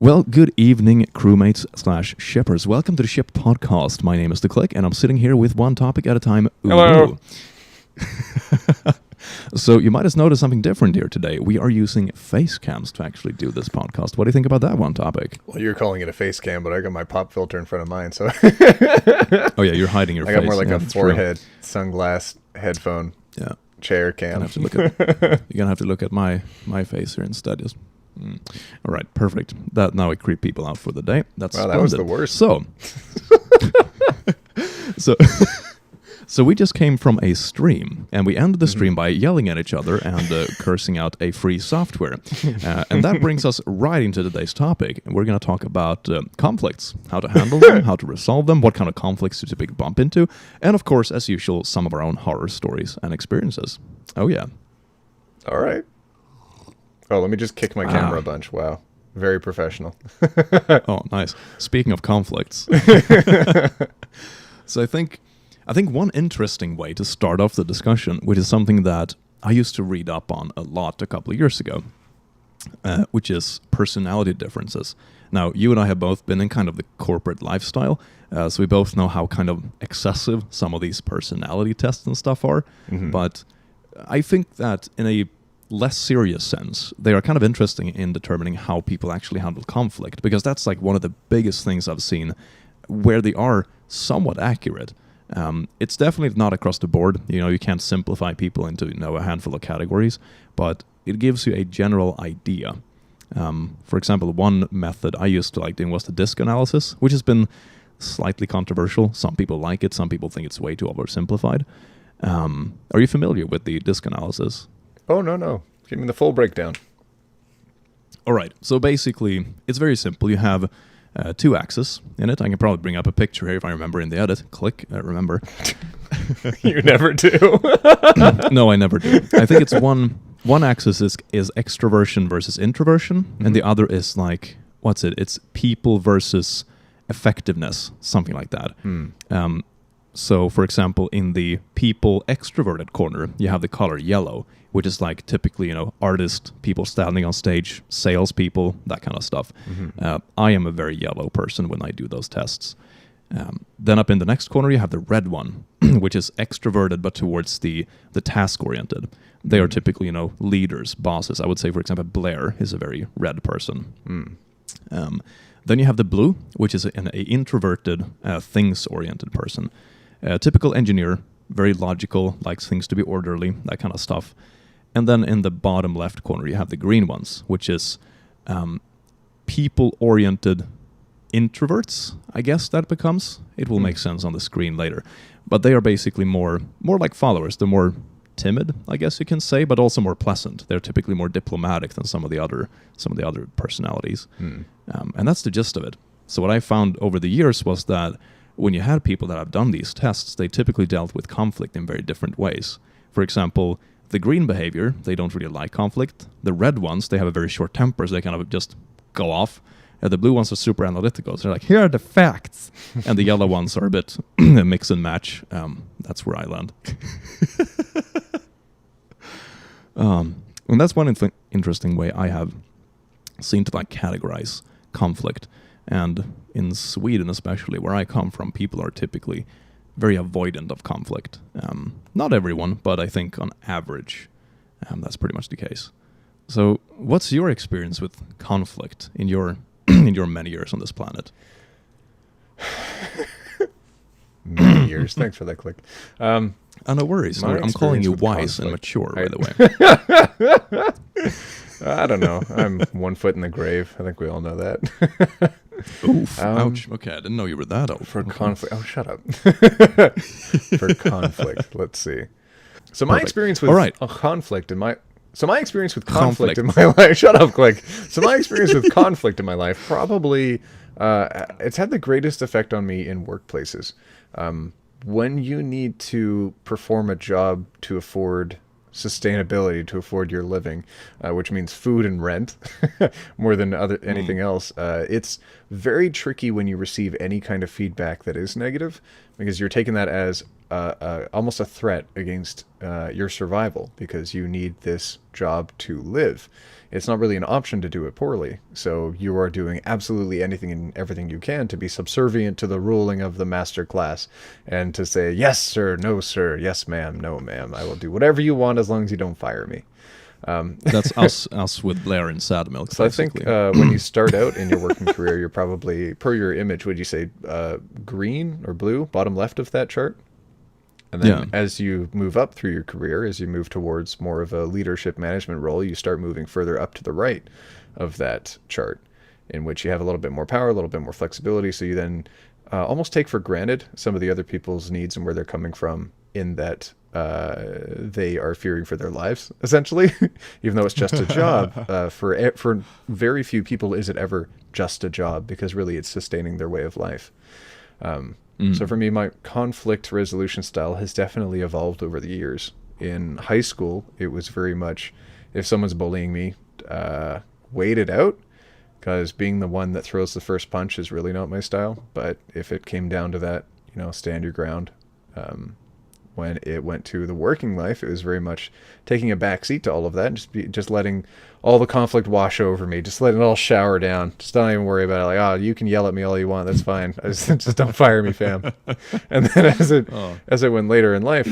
Well, good evening, crewmates / shippers. Welcome to the Ship Podcast. My name is The Click, and I'm sitting here with one topic at a time. Ooh. Hello. So you might have noticed something different here today. We are using face cams to actually do this podcast. What do you think about that one topic? Well, you're calling it a face cam, but I got my pop filter in front of mine, so Oh yeah, you're hiding your face. I got more like yeah, a forehead, sunglass, headphone, chair cam. You're gonna have to look at my face here instead. Just. All right, perfect. Now I creep people out for the day. That's wow, that was the worst. So we just came from a stream, and we ended the stream by yelling at each other and cursing out a free software. And that brings us right into today's topic. And we're going to talk about conflicts, how to handle them, how to resolve them, what kind of conflicts to typically bump into, and of course, as usual, some of our own horror stories and experiences. Oh yeah. All right. Oh, let me just kick my camera a bunch. Wow. Very professional. Oh, nice. Speaking of conflicts. So I think one interesting way to start off the discussion, which is something that I used to read up on a lot a couple of years ago, which is personality differences. Now, you and I have both been in kind of the corporate lifestyle, so we both know how kind of excessive some of these personality tests and stuff are. Mm-hmm. But I think that in a less serious sense, they are kind of interesting in determining how people actually handle conflict, because that's like one of the biggest things I've seen where they are somewhat accurate. It's definitely not across the board. You can't simplify people into a handful of categories, but it gives you a general idea. For example, one method I used to like doing was the DISC analysis, which has been slightly controversial. Some people like it, some people think it's way too oversimplified. Are you familiar with the DISC analysis? Oh, no. Give me the full breakdown. All right. So basically, it's very simple. You have two axes in it. I can probably bring up a picture here if I remember in the edit. Click, remember. You never do. No, I never do. I think it's one axis is extraversion versus introversion, and the other is like, what's it? It's people versus effectiveness, something like that. So, for example, in the people extroverted corner, you have the color yellow, which is like typically, artists, people standing on stage, salespeople, that kind of stuff. Mm-hmm. I am a very yellow person when I do those tests. Then up in the next corner, you have the red one, which is extroverted, but towards the task-oriented. They are typically, leaders, bosses. I would say, for example, Blair is a very red person. Then you have the blue, which is an introverted, things-oriented person. Typical engineer, very logical, likes things to be orderly, that kind of stuff. And then in the bottom left corner, you have the green ones, which is people-oriented introverts, I guess that becomes. It will make sense on the screen later. But they are basically more like followers. They're more timid, I guess you can say, but also more pleasant. They're typically more diplomatic than some of the other personalities. And that's the gist of it. So what I found over the years was that when you had people that have done these tests, they typically dealt with conflict in very different ways. For example, the green behavior, they don't really like conflict. The red ones, they have a very short temper, so they kind of just go off. The blue ones are super analytical, so they're like, here are the facts. And the yellow ones are a bit mix and match. That's where I land. And that's one interesting way I have seen to like categorize conflict. And in Sweden especially, where I come from, people are typically very avoidant of conflict. Not everyone, but I think on average, that's pretty much the case. So what's your experience with conflict in your many years on this planet? Many years. Thanks for that click. No worries. I'm calling you wise and mature, by the way. I don't know. I'm 1 foot in the grave. I think we all know that. Oof. Ouch. Okay, I didn't know you were that old. For conflict. Oh, shut up. For conflict. Let's see. So my experience with conflict in my... So my experience with conflict in my life... Shut up, Click. So my experience with conflict in my life probably... it's had the greatest effect on me in workplaces. When you need to perform a job to afford sustainability, to afford your living, which means food and rent more than anything else, it's very tricky when you receive any kind of feedback that is negative, because you're taking that as almost a threat against your survival, because you need this job to live. It's not really an option to do it poorly. So you are doing absolutely anything and everything you can to be subservient to the ruling of the master class, and to say, yes, sir, no, sir, yes, ma'am, no, ma'am. I will do whatever you want as long as you don't fire me. That's us with Blair and Sad Milk. So basically. I think when you start out in your working career, you're probably, per your image, would you say green or blue, bottom left of that chart? And then as you move up through your career, as you move towards more of a leadership management role, you start moving further up to the right of that chart, in which you have a little bit more power, a little bit more flexibility. So you then almost take for granted some of the other people's needs and where they're coming from, in that they are fearing for their lives, essentially, even though it's just a job. For very few people is it ever just a job, because really it's sustaining their way of life. So for me, my conflict resolution style has definitely evolved over the years. In high school, it was very much, if someone's bullying me, wait it out, because being the one that throws the first punch is really not my style. But if it came down to that, stand your ground. When it went to the working life, it was very much taking a back seat to all of that, and just letting all the conflict wash over me, just letting it all shower down. Just don't even worry about it. Like, you can yell at me all you want, that's fine. Just don't fire me, fam. And then as it went later in life,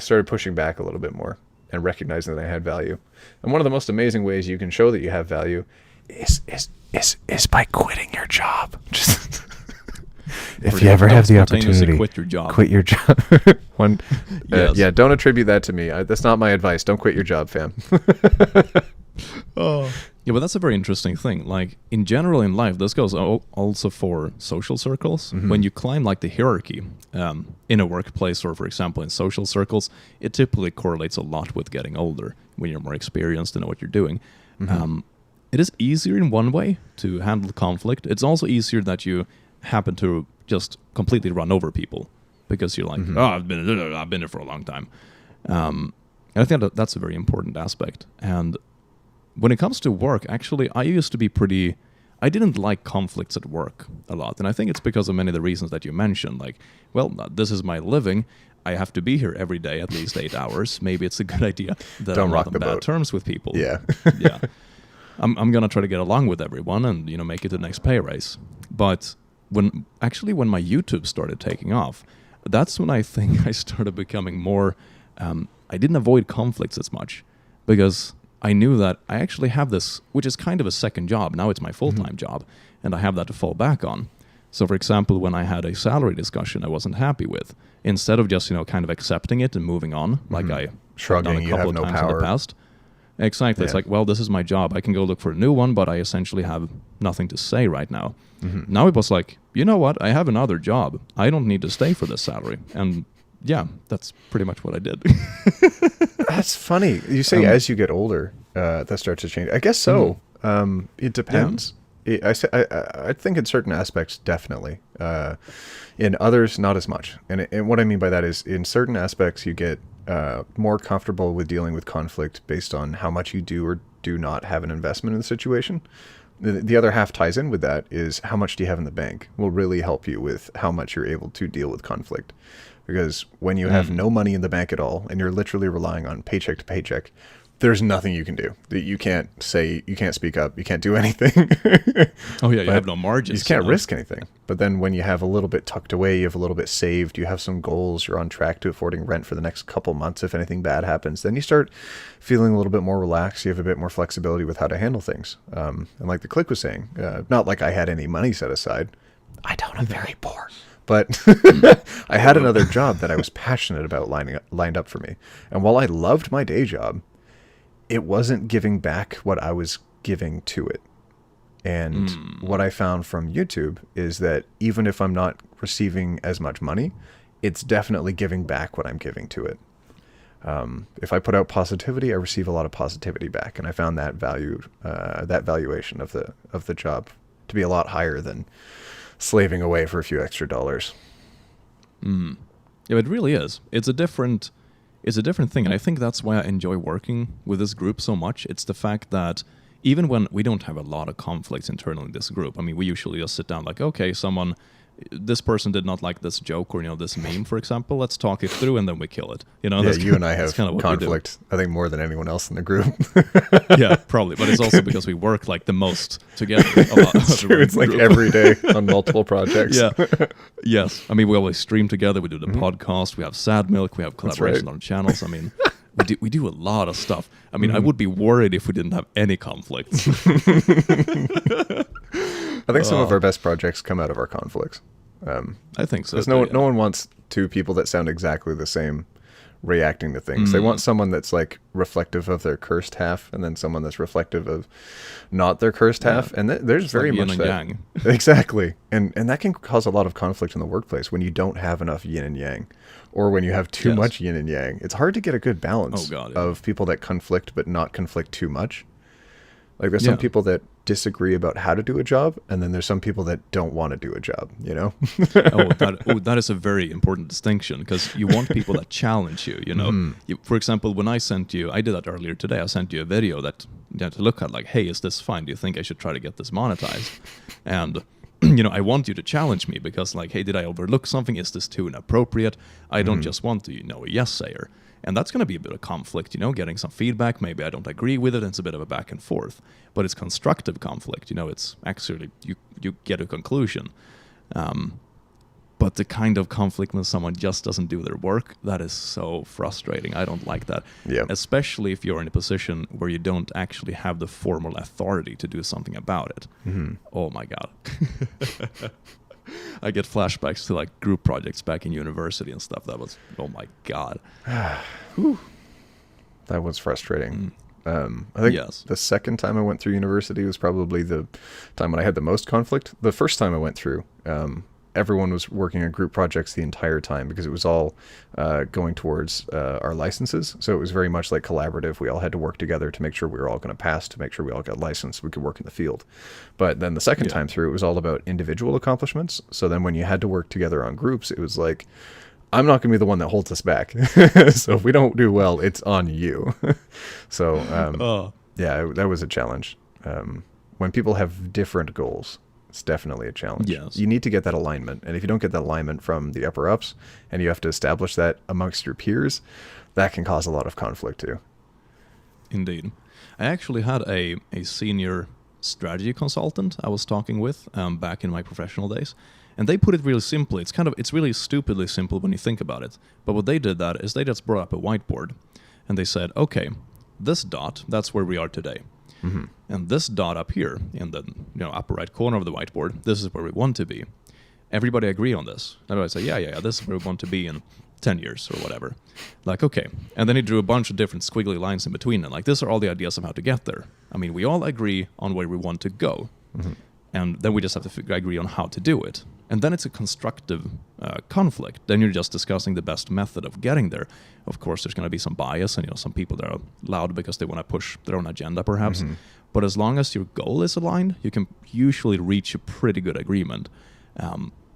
started pushing back a little bit more and recognizing that I had value. And one of the most amazing ways you can show that you have value is by quitting your job. Just if you ever have the opportunity, quit your job. Quit your job. Yes. Yeah, don't attribute that to me. That's not my advice. Don't quit your job, fam. Yeah, but that's a very interesting thing. Like, in general in life, this goes also for social circles. Mm-hmm. When you climb like the hierarchy in a workplace, or for example in social circles, it typically correlates a lot with getting older, when you're more experienced and know what you're doing. Mm-hmm. It is easier in one way to handle conflict. It's also easier that you happen to just completely run over people, because you're like, I've been here for a long time. And I think that's a very important aspect. And when it comes to work, actually, I used to be I didn't like conflicts at work a lot. And I think it's because of many of the reasons that you mentioned. Like, well, this is my living. I have to be here every day, at least 8 hours. Maybe it's a good idea that I'm not on bad terms with people. Yeah. Yeah. I'm going to try to get along with everyone and, make it to the next pay raise. But when my YouTube started taking off, that's when I think I started becoming more, I didn't avoid conflicts as much, because I knew that I actually have this, which is kind of a second job. Now it's my full-time job, and I have that to fall back on. So for example, when I had a salary discussion I wasn't happy with, instead of just, kind of accepting it and moving on, like I shrugging, done a couple of times in the past. Exactly. Yeah. It's like, well, this is my job. I can go look for a new one, but I essentially have nothing to say right now. Mm-hmm. Now it was like, you know what? I have another job. I don't need to stay for this salary. And yeah, that's pretty much what I did. That's funny. You say as you get older, that starts to change. I guess so. Mm-hmm. It depends. Yeah. I think in certain aspects, definitely. In others, not as much. And what I mean by that is, in certain aspects, you get more comfortable with dealing with conflict based on how much you do or do not have an investment in the situation. The other half ties in with that is, how much do you have in the bank will really help you with how much you're able to deal with conflict. Because when you have no money in the bank at all, and you're literally relying on paycheck to paycheck, there's nothing you can do. You can't say, you can't speak up, you can't do anything. Oh yeah, you have no margins. You can't risk anything. But then when you have a little bit tucked away, you have a little bit saved, you have some goals, you're on track to affording rent for the next couple months if anything bad happens, then you start feeling a little bit more relaxed. You have a bit more flexibility with how to handle things. And like the Click was saying, not like I had any money set aside. I don't, I'm very poor. But I had another job that I was passionate about lined up for me. And while I loved my day job, it wasn't giving back what I was giving to it. And what I found from YouTube is that even if I'm not receiving as much money, it's definitely giving back what I'm giving to it. If I put out positivity, I receive a lot of positivity back. And I found that valuation of the job to be a lot higher than slaving away for a few extra dollars. Yeah, it really is. It's a different thing, and I think that's why I enjoy working with this group so much. It's the fact that even when we don't have a lot of conflicts internally in this group, I mean, we usually just sit down like, okay, someone this person did not like this joke or this meme, for example. Let's talk it through and then we kill it. Yeah, you and I have conflict. I think more than anyone else in the group. Yeah, probably. But it's also because we work like the most together. It's true. It's like every day on multiple projects. Yeah. Yes. I mean, we always stream together. We do the podcast. We have Sad Milk. We have collaboration on channels. I mean, we do a lot of stuff. I mean, I would be worried if we didn't have any conflicts. I think some of our best projects come out of our conflicts. I think so. Because no one wants two people that sound exactly the same reacting to things. They want someone that's like reflective of their cursed half, and then someone that's reflective of not their cursed half. And there's it's very like much yin and yang. Exactly. And that can cause a lot of conflict in the workplace when you don't have enough yin and yang, or when you have too much yin and yang. It's hard to get a good balance of people that conflict but not conflict too much. Like there's some people that disagree about how to do a job, and then there's some people that don't want to do a job, That is a very important distinction, because you want people that challenge you, for example, when I did that earlier today, I sent you a video that you have to look at, like, hey, is this fine? Do you think I should try to get this monetized? And I want you to challenge me, because like, hey, did I overlook something? Is this too inappropriate? I don't just want to, a yes sayer. And that's going to be a bit of conflict, getting some feedback. Maybe I don't agree with it. And it's a bit of a back and forth. But it's constructive conflict. It's actually, you get a conclusion. But the kind of conflict when someone just doesn't do their work, that is so frustrating. I don't like that. Yeah. Especially if you're in a position where you don't actually have the formal authority to do something about it. Oh, my God. I get flashbacks to like group projects back in university and stuff. That was, oh my God. That was frustrating. I think the second time I went through university was probably the time when I had the most conflict. The first time I went through, everyone was working on group projects the entire time, because it was all going towards our licenses. So it was very much like collaborative. We all had to work together to make sure we were all going to pass, to make sure we all got licensed, we could work in the field. But then the second time through, it was all about individual accomplishments. So then when you had to work together on groups, it was like, I'm not going to be the one that holds us back. So if we don't do well, it's on you. So that was a challenge. When people have different goals, it's definitely a challenge. Yes. You need to get that alignment. And if you don't get that alignment from the upper ups, and you have to establish that amongst your peers, that can cause a lot of conflict too. Indeed. I actually had a senior strategy consultant I was talking with back in my professional days. And they put it really simply. It's really stupidly simple when you think about it. But what they did that is they just brought up a whiteboard. And they said, okay, this dot, that's where we are today. And this dot up here in the upper right corner of the whiteboard, this is where we want to be. Everybody agree on this? Everybody say, yeah, this is where we want to be in 10 years or whatever. Like, okay. And then he drew a bunch of different squiggly lines in between. And like, these are all the ideas of how to get there. I mean, we all agree on where we want to go. And then we just have to agree on how to do it. And then it's a constructive conflict. Then you're just discussing the best method of getting there. Of course, there's going to be some bias, and some people that are loud because they want to push their own agenda, perhaps. But as long as your goal is aligned, you can usually reach a pretty good agreement.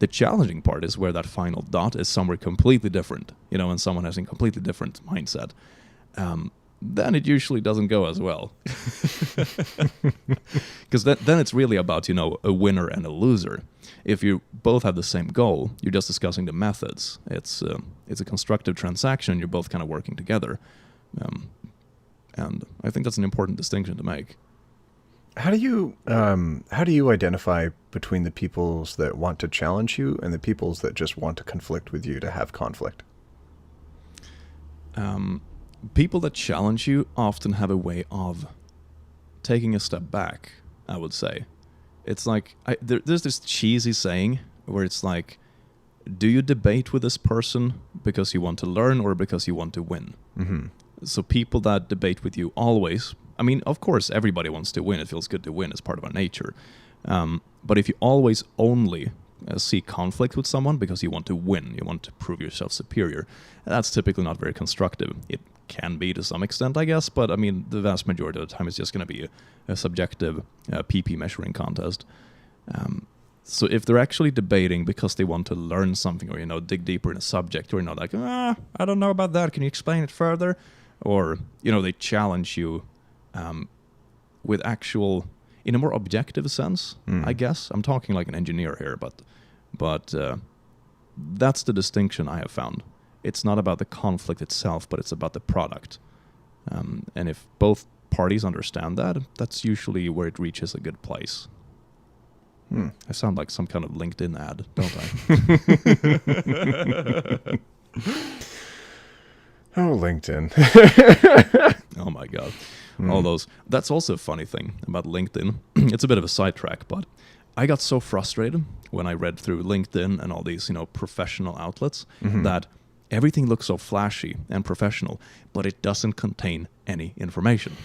The challenging part is where that final dot is somewhere completely different, and someone has a completely different mindset. Then it usually doesn't go as well. Because then it's really about, a winner and a loser. If you both have the same goal, you're just discussing the methods. It's a constructive transaction. You're both kind of working together. And I think that's an important distinction to make. How do you identify between the peoples that want to challenge you and the peoples that just want to conflict with you to have conflict? People that challenge you often have a way of taking a step back, I would say. It's like, there's this cheesy saying where it's like, do you debate with this person because you want to learn or because you want to win? So people that debate with you always, I mean, of course, everybody wants to win. It feels good to win. It's part of our nature. But if you always only see conflict with someone because you want to win, you want to prove yourself superior, that's typically not very constructive. It can be to some extent, I guess, but I mean, the vast majority of the time it's just going to be a subjective PP measuring contest. So if they're actually debating because they want to learn something or, dig deeper in a subject, or, like, I don't know about that, can you explain it further? Or, they challenge you with actual, in a more objective sense, I guess. I'm talking like an engineer here, but But that's the distinction I have found. It's not about the conflict itself, but it's about the product. And if both parties understand that, that's usually where it reaches a good place. I sound like some kind of LinkedIn ad, don't I? Oh, LinkedIn. Oh my God. All those. That's also a funny thing about LinkedIn. It's a bit of a sidetrack, but I got so frustrated when I read through LinkedIn and all these, professional outlets that everything looks so flashy and professional, but it doesn't contain any information.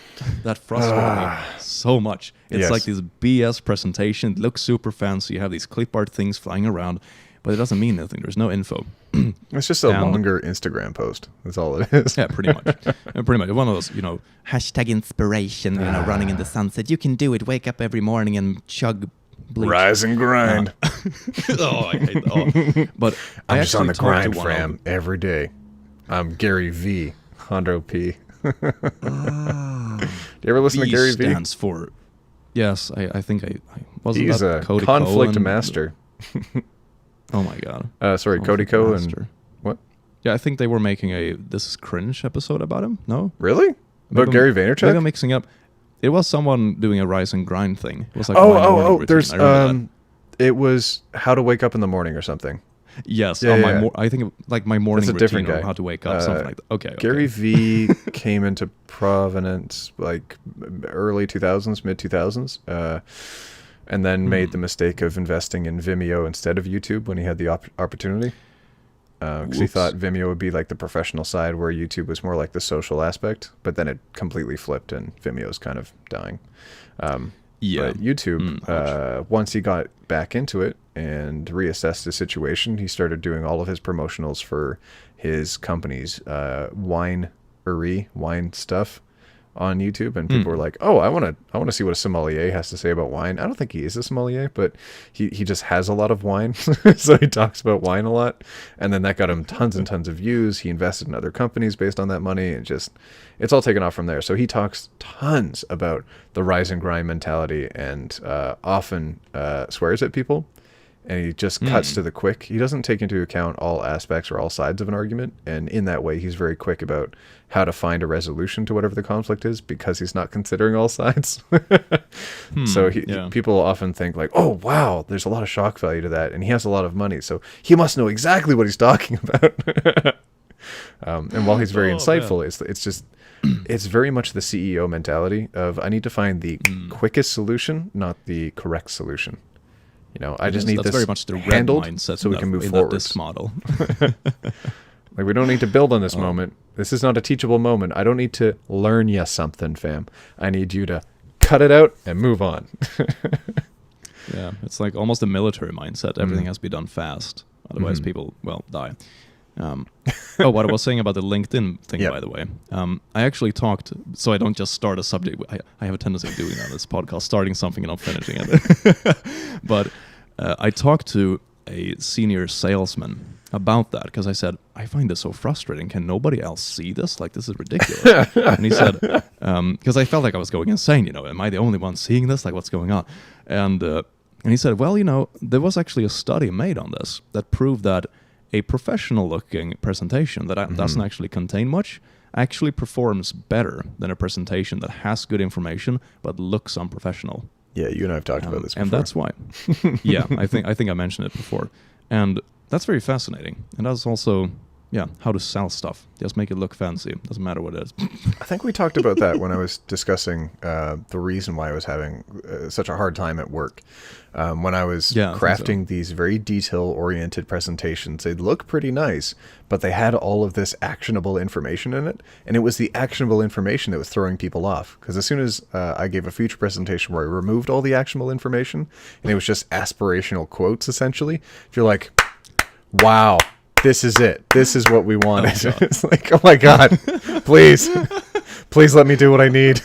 That frustrated me so much. It's like this BS presentation. It looks super fancy. You have these clip art things flying around, but it doesn't mean anything. There's no info. It's just a longer Instagram post. That's all it is. Yeah, pretty much. Pretty much. One of those, hashtag inspiration, running in the sunset. You can do it. Wake up every morning and chug bleach. Rise and grind. I hate that. But I'm just on the grind, fam, every day. I'm Gary V. Hondo P. Do you ever listen to Gary V? Stands for... Yes, I think I wasn't. He's that a Cody conflict Cohen? master. Oh my God. Sorry, Cody Coe and what? Yeah, I think they were making a This Is Cringe episode about him. No? Really? About Gary Vaynerchuk? Maybe I'm mixing up. It was someone doing a rise and grind thing. It was like there's it was How to Wake Up in the Morning or something. Yes, I think my morning That's a different routine guy. On how to wake up, something like that. Okay. Gary V came into provenance like early 2000s, mid 2000s. And then made the mistake of investing in Vimeo instead of YouTube when he had the opportunity. Because he thought Vimeo would be like the professional side where YouTube was more like the social aspect. But then it completely flipped and Vimeo's kind of dying. But YouTube, once he got back into it and reassessed his situation, he started doing all of his promotionals for his company's wine stuff on YouTube, and people were like, "Oh, I want to see what a sommelier has to say about wine." I don't think he is a sommelier, but he just has a lot of wine, so he talks about wine a lot, and then that got him tons and tons of views. He invested in other companies based on that money, and it's all taken off from there. So he talks tons about the rise and grind mentality, and often swears at people. And he just cuts to the quick. He doesn't take into account all aspects or all sides of an argument. And in that way, he's very quick about how to find a resolution to whatever the conflict is because he's not considering all sides. So people often think like, oh, wow, there's a lot of shock value to that. And he has a lot of money. So he must know exactly what he's talking about. And while he's very insightful, it's very much the CEO mentality of I need to find the quickest solution, not the correct solution. I just need this very much the handled mindset so we can move in forward. That disc model. Like we don't need to build on this moment. This is not a teachable moment. I don't need to learn you something, fam. I need you to cut it out and move on. Yeah, it's like almost a military mindset. Everything has to be done fast. Otherwise people, die. What I was saying about the LinkedIn thing, by the way. I actually talked, so I don't just start a subject. I have a tendency of doing that on this podcast, starting something and not finishing it. But I talked to a senior salesman about that because I said, I find this so frustrating. Can nobody else see this? Like, this is ridiculous. And he said, because I felt like I was going insane, am I the only one seeing this? Like, what's going on? And he said, well, there was actually a study made on this that proved that a professional-looking presentation that doesn't actually contain much actually performs better than a presentation that has good information but looks unprofessional. Yeah, you and I have talked about this before. And that's why. Yeah, I think I mentioned it before. And that's very fascinating. And that's also, how to sell stuff. Just make it look fancy. Doesn't matter what it is. I think we talked about that when I was discussing the reason why I was having such a hard time at work. When I was crafting these very detail-oriented presentations, they'd look pretty nice, but they had all of this actionable information in it, and it was the actionable information that was throwing people off. Because as soon as I gave a feature presentation where I removed all the actionable information, and it was just aspirational quotes, essentially, you're like, wow, this is it. This is what we wanted. Oh, it's like, oh my God, please let me do what I need.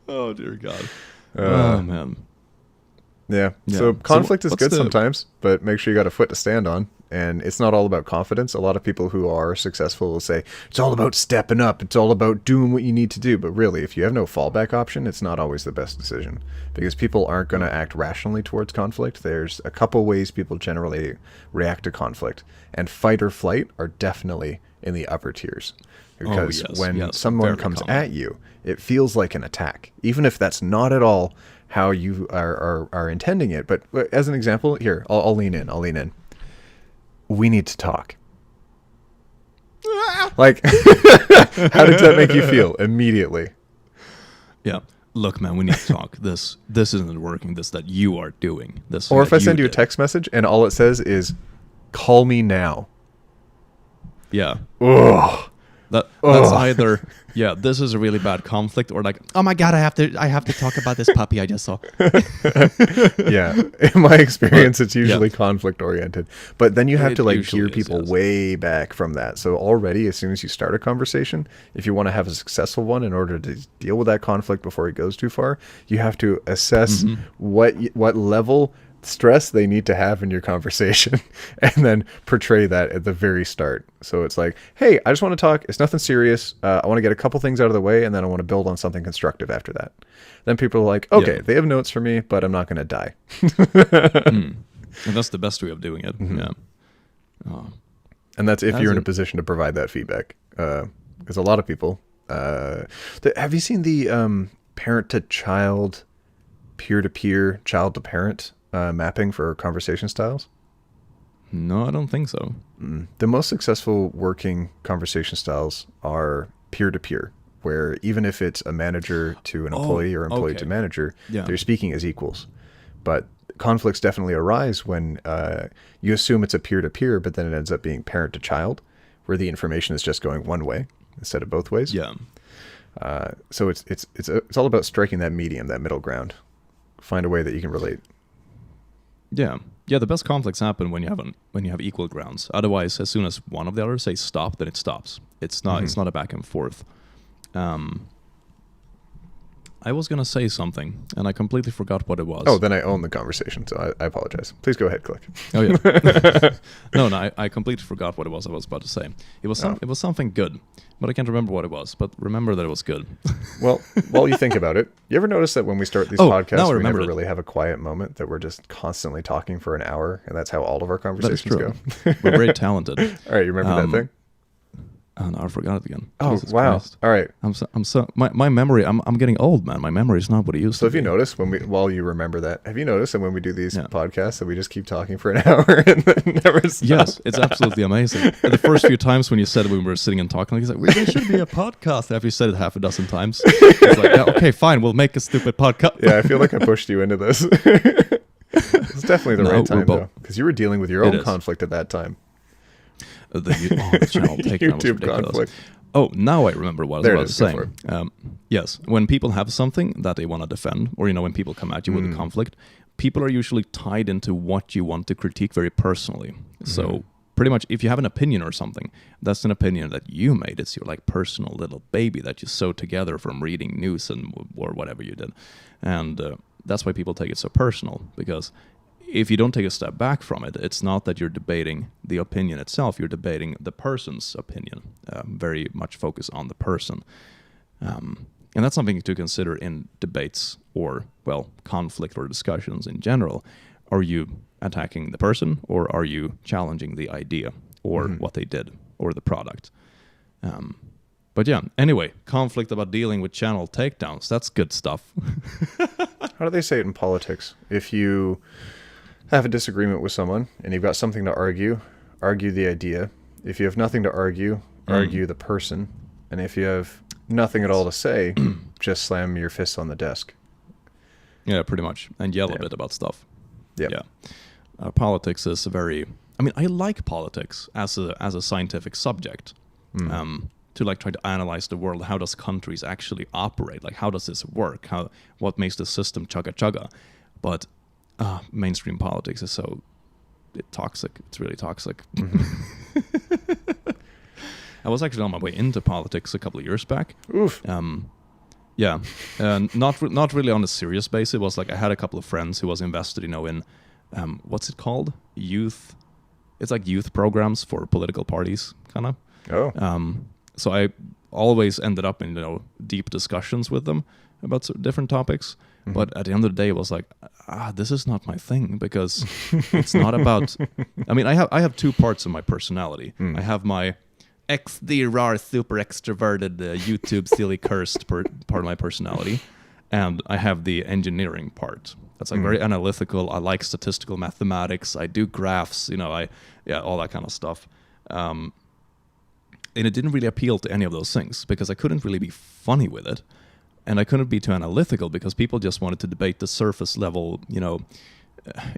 Oh, dear God. Oh, man. Yeah. So conflict is good sometimes, but make sure you got a foot to stand on. And it's not all about confidence. A lot of people who are successful will say, it's all about stepping up. It's all about doing what you need to do. But really, if you have no fallback option, it's not always the best decision, because people aren't going to act rationally towards conflict. There's a couple ways people generally react to conflict. And fight or flight are definitely in the upper tiers. Because when someone comes at you, it feels like an attack, even if that's not at all how you are intending it. But as an example, here, I'll lean in. We need to talk. Like, how did that make you feel immediately? Yeah. Look, man, we need to talk. This isn't working. This that you are doing. This. Or if I send you a text message and all it says is, call me now. Yeah. Ugh. That's either, this is a really bad conflict, or like, oh my God, I have to talk about this puppy I just saw. Yeah. In my experience, it's usually conflict oriented, but then you have to like gear people way back from that. So already, as soon as you start a conversation, if you want to have a successful one, in order to deal with that conflict before it goes too far, you have to assess what level stress they need to have in your conversation, and then portray that at the very start. So it's like, hey, I just want to talk. It's nothing serious. I want to get a couple things out of the way, and then I want to build on something constructive after that. Then people are like, okay, they have notes for me, but I'm not going to die. And that's the best way of doing it. Yeah. And that's if you're in a position to provide that feedback. Because a lot of people, have you seen the parent to child, peer to peer, child to parent mapping for conversation styles? No, I don't think so. The most successful working conversation styles are peer-to-peer, where even if it's a manager to an employee or employee to manager, they're speaking as equals. But conflicts definitely arise when you assume it's a peer-to-peer, but then it ends up being parent to child, where the information is just going one way instead of both ways. Yeah. So it's all about striking that medium, that middle ground. Find a way that you can relate. Yeah. The best conflicts happen when you have equal grounds. Otherwise, as soon as one of the others say stop, then it stops. It's not a back and forth. I was gonna say something and I completely forgot what it was. Oh, then I own the conversation, so I apologize. Please go ahead, Click. Oh yeah. No, I completely forgot what it was I was about to say. It was something good, but I can't remember what it was. But remember that it was good. Well, while you think about it, you ever notice that when we start these podcasts, we never really have a quiet moment, that we're just constantly talking for an hour, and that's how all of our conversations go? We're very talented. All right, you remember that thing? Oh, no, I forgot it again. Oh, Jesus wow. Christ. All right. My memory, I'm getting old, man. My memory is not what it used to be. So have you noticed while you remember that, have you noticed that when we do these podcasts that we just keep talking for an hour and then never stop? Yes, it's absolutely amazing. The first few times when you said we were sitting and talking, like, there should be a podcast. After you said it half a dozen times, it's like, okay, fine, we'll make a stupid podcast. Yeah, I feel like I pushed you into this. It's definitely the right time, though, because you were dealing with your own conflict at that time. The channel takedown was ridiculous. Conflict. Oh, now I remember what I was about to say. Yes, when people have something that they want to defend, or when people come at you with a conflict, people are usually tied into what you want to critique very personally. So pretty much, if you have an opinion or something, that's an opinion that you made. It's your personal little baby that you sewed together from reading news or whatever you did, and that's why people take it so personal, because if you don't take a step back from it, it's not that you're debating the opinion itself, you're debating the person's opinion, very much focus on the person. And that's something to consider in debates or, conflict or discussions in general. Are you attacking the person, or are you challenging the idea or what they did or the product? But anyway, conflict about dealing with channel takedowns, that's good stuff. How do they say it in politics? If you have a disagreement with someone and you've got something to argue the idea. If you have nothing to argue the person. And if you have nothing at all to say, just slam your fists on the desk. Yeah, pretty much. And yell a bit about stuff. Yeah. Politics is I like politics as a scientific subject. To try to analyze the world. How does countries actually operate? How does this work? What makes the system chugga? But mainstream politics is so toxic. It's really toxic. I was actually on my way into politics a couple of years back. Oof. Not really on a serious basis. It was I had a couple of friends who was invested, in what's it called? Youth it's like youth programs for political parties, kind of. Oh. So I always ended up in deep discussions with them about different topics. Mm-hmm. But at the end of the day, it was like, this is not my thing, because it's not about. I mean, I have two parts of my personality. I have my XD super extroverted YouTube silly cursed part of my personality, and I have the engineering part. That's like very analytical. I like statistical mathematics. I do graphs. All that kind of stuff. And it didn't really appeal to any of those things because I couldn't really be funny with it. And I couldn't be too analytical because people just wanted to debate the surface level,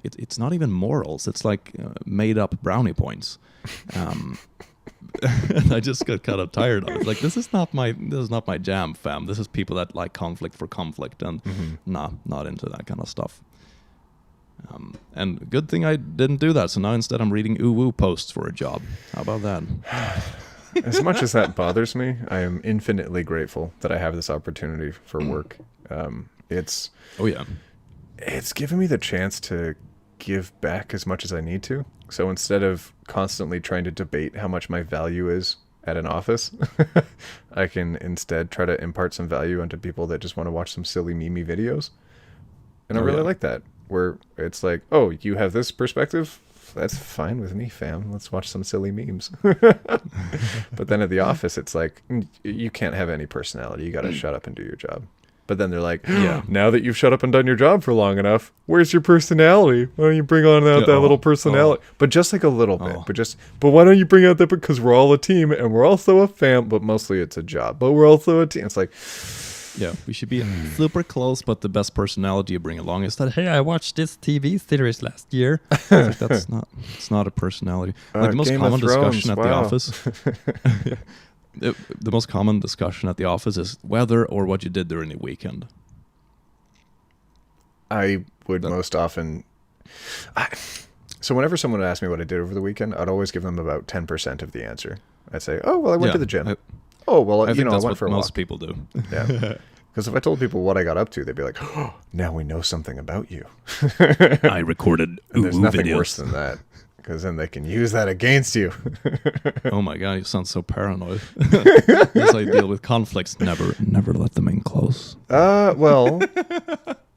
it's not even morals. It's like made up brownie points. And I just got kind of tired of it. Like, this is not my jam, fam. This is people that like conflict for conflict, and not into that kind of stuff. And good thing I didn't do that. So now instead I'm reading ooh-woo posts for a job. How about that? As much as that bothers me, I am infinitely grateful that I have this opportunity for work. It's given me the chance to give back as much as I need to. So instead of constantly trying to debate how much my value is at an office, I can instead try to impart some value onto people that just want to watch some silly meme videos. And I really like that, where it's like, oh, you have this perspective? That's fine with me, fam. Let's watch some silly memes. But then at the office, it's like, you can't have any personality. You got to shut up and do your job. But then they're like, now that you've shut up and done your job for long enough, where's your personality? Why don't you bring on that little personality? But just like a little bit. But why don't you bring out that? Because we're all a team and we're also a fam. But mostly it's a job. But we're also a team. It's like, yeah, we should be super close, but the best personality you bring along is that, hey, I watched this TV series last year. Like, it's not a personality. Like the most Game common of Thrones, discussion at the office. The most common discussion at the office is weather or what you did during the weekend. I would most often. So whenever someone would ask me what I did over the weekend, I'd always give them about 10% of the answer. I'd say, oh, well, I went to the gym. I went for a walk. Most people do. Yeah. Because if I told people what I got up to, they'd be like, oh, now we know something about you. I recorded and there's nothing videos. Worse than that, because then they can use that against you. Oh my God, you sound so paranoid. As I deal with conflicts, never let them in close. Well,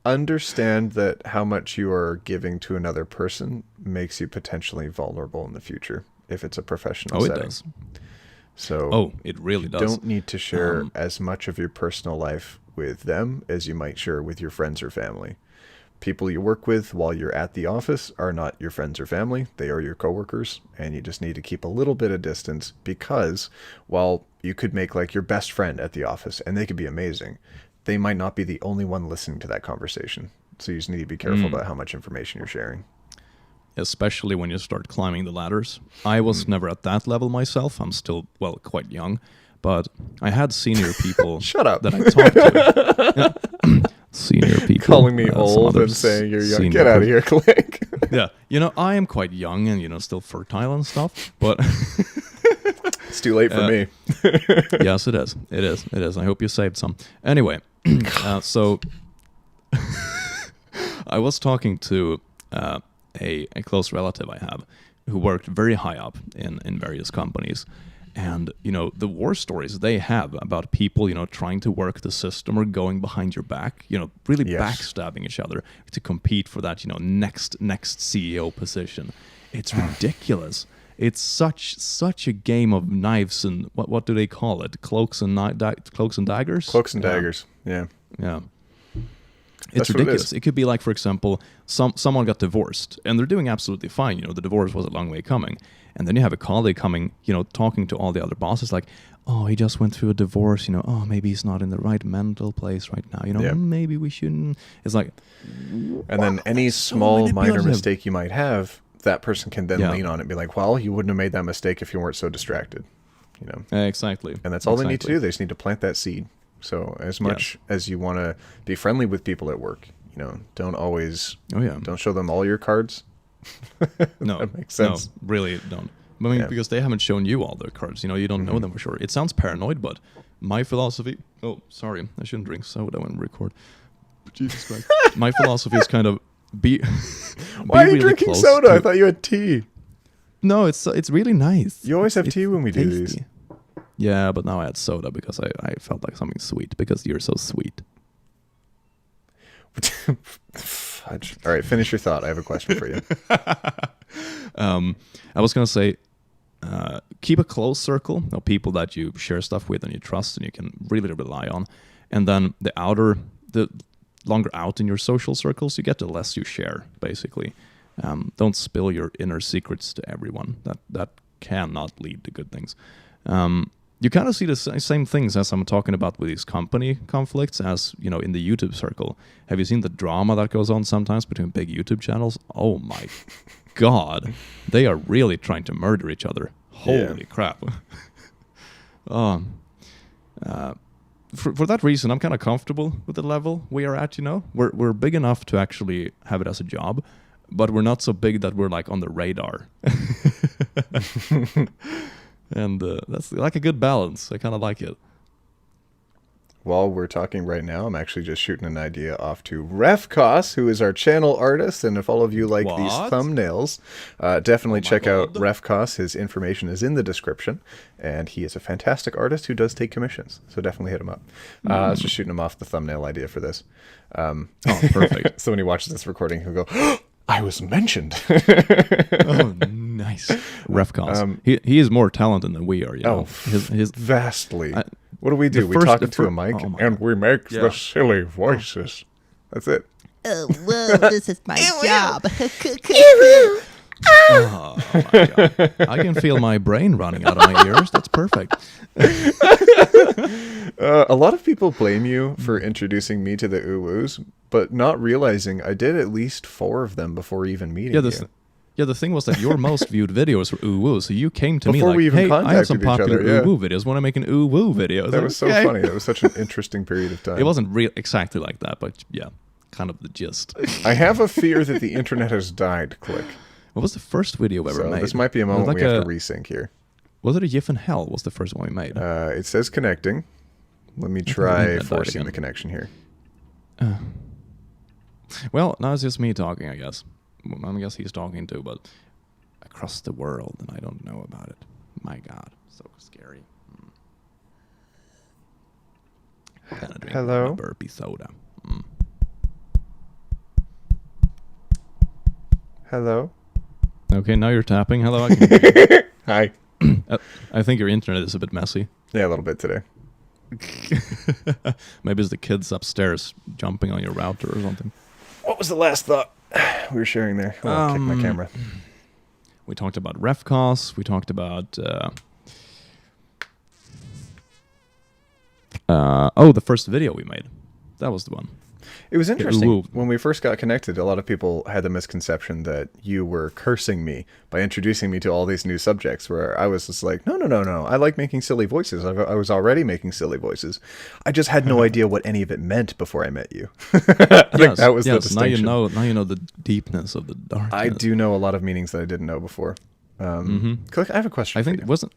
understand that how much you are giving to another person makes you potentially vulnerable in the future if it's a professional setting. It does. So it really does. You don't need to share as much of your personal life with them as you might share with your friends or family. People you work with while you're at the office are not your friends or family. They are your coworkers, and you just need to keep a little bit of distance, because while you could make like your best friend at the office and they could be amazing, they might not be the only one listening to that conversation. So you just need to be careful about how much information you're sharing. Especially when you start climbing the ladders. I was never at that level myself. I'm still, quite young. But I had senior people Shut up. that I talked to. Senior people. Calling me old and saying you're young. Get out of here, Click. Yeah. I am quite young and, still fertile and stuff. But it's too late for me. Yes, it is. It is. I hope you saved some. Anyway, so I was talking to a close relative I have who worked very high up in various companies. And, the war stories they have about people, trying to work the system or going behind your back, really backstabbing each other to compete for that, next CEO position. It's ridiculous. It's such a game of knives and what do they call it? Cloaks and daggers? Cloaks and daggers. Yeah. Yeah. It's ridiculous. It could be like, for example, someone got divorced and they're doing absolutely fine. The divorce was a long way coming. And then you have a colleague coming, talking to all the other bosses like, oh, he just went through a divorce, oh, maybe he's not in the right mental place right now, maybe we shouldn't. It's like... And then any small minor mistake you might have, that person can then lean on it and be like, well, you wouldn't have made that mistake if you weren't so distracted, Exactly. And that's all they need to do. They just need to plant that seed. So as much as you want to be friendly with people at work, don't always... Don't show them all your cards. No, that makes sense. No, really don't. I mean, because they haven't shown you all their cards. You don't know them for sure. It sounds paranoid, but my philosophy... Oh, sorry. I shouldn't drink soda when we record. Jesus Christ. My philosophy is kind of be... Why are you really drinking soda? I thought you had tea. No, it's really nice. You always have It's tea when we do tasty. these. Yeah, but now I had soda because I felt like something sweet because you're so sweet. Fudge. All right, finish your thought. I have a question for you. I was gonna say, keep a close circle of people that you share stuff with and you trust and you can really rely on, and then the longer out in your social circles you get, the less you share. Basically, don't spill your inner secrets to everyone. That cannot lead to good things. You kind of see the same things as I'm talking about with these company conflicts as, you know, in the YouTube circle. Have you seen the drama that goes on sometimes between big YouTube channels? Oh my God. They are really trying to murder each other. Holy crap. For that reason, I'm kind of comfortable with the level we are at, you know. We're big enough to actually have it as a job, but we're not so big that we're like on the radar. And that's like a good balance. I kind of like it. While we're talking right now, I'm actually just shooting an idea off to Refkos, who is our channel artist. And if all of you like these thumbnails, definitely check out Refkos. His information is in the description. And he is a fantastic artist who does take commissions. So definitely hit him up. I was just shooting him off the thumbnail idea for this. Oh, perfect. So when he watches this recording, he'll go, oh, I was mentioned. Oh, nice. Refkos. He is more talented than we are. You know? His vastly. What do? We talk into a mic and we make the silly voices. That's it. Oh, whoa, this is my job. Oh my God. I can feel my brain running out of my ears. That's perfect. A lot of people blame you for introducing me to the uwoos, but not realizing I did at least 4 of them before even meeting you. Yeah, the thing was that your most viewed videos were uwoo, so you came to before me like, hey, I have some each popular other, uwoo videos. Want to make an uwoo video? That was so funny. That was such an interesting period of time. It wasn't exactly like that, but yeah, kind of the gist. I have a fear that the internet has died, Click. What was the first video ever made? This might be a moment we have to resync here. Was it a GIF in hell was the first one we made? It says connecting. Let me try forcing the connection here. Well, now it's just me talking, I guess. I guess he's talking too, but across the world, and I don't know about it. My God, so scary. Hello? Burpee soda. Hello? Okay, now you're tapping. Hello, I can hear you. Hi. I think your internet is a bit messy. Yeah, a little bit today. Maybe it's the kids upstairs jumping on your router or something. What was the last thought we were sharing there? Oh, I'll kick my camera. We talked about Refkos. We talked about... the first video we made. That was the one. It was interesting. When we first got connected, a lot of people had the misconception that you were cursing me by introducing me to all these new subjects, where I was just like, no. I like making silly voices. I was already making silly voices. I just had no idea what any of it meant before I met you. That was the distinction. Now you know the deepness of the darkness. I do know a lot of meanings that I didn't know before. Click, I have a question I think it wasn't...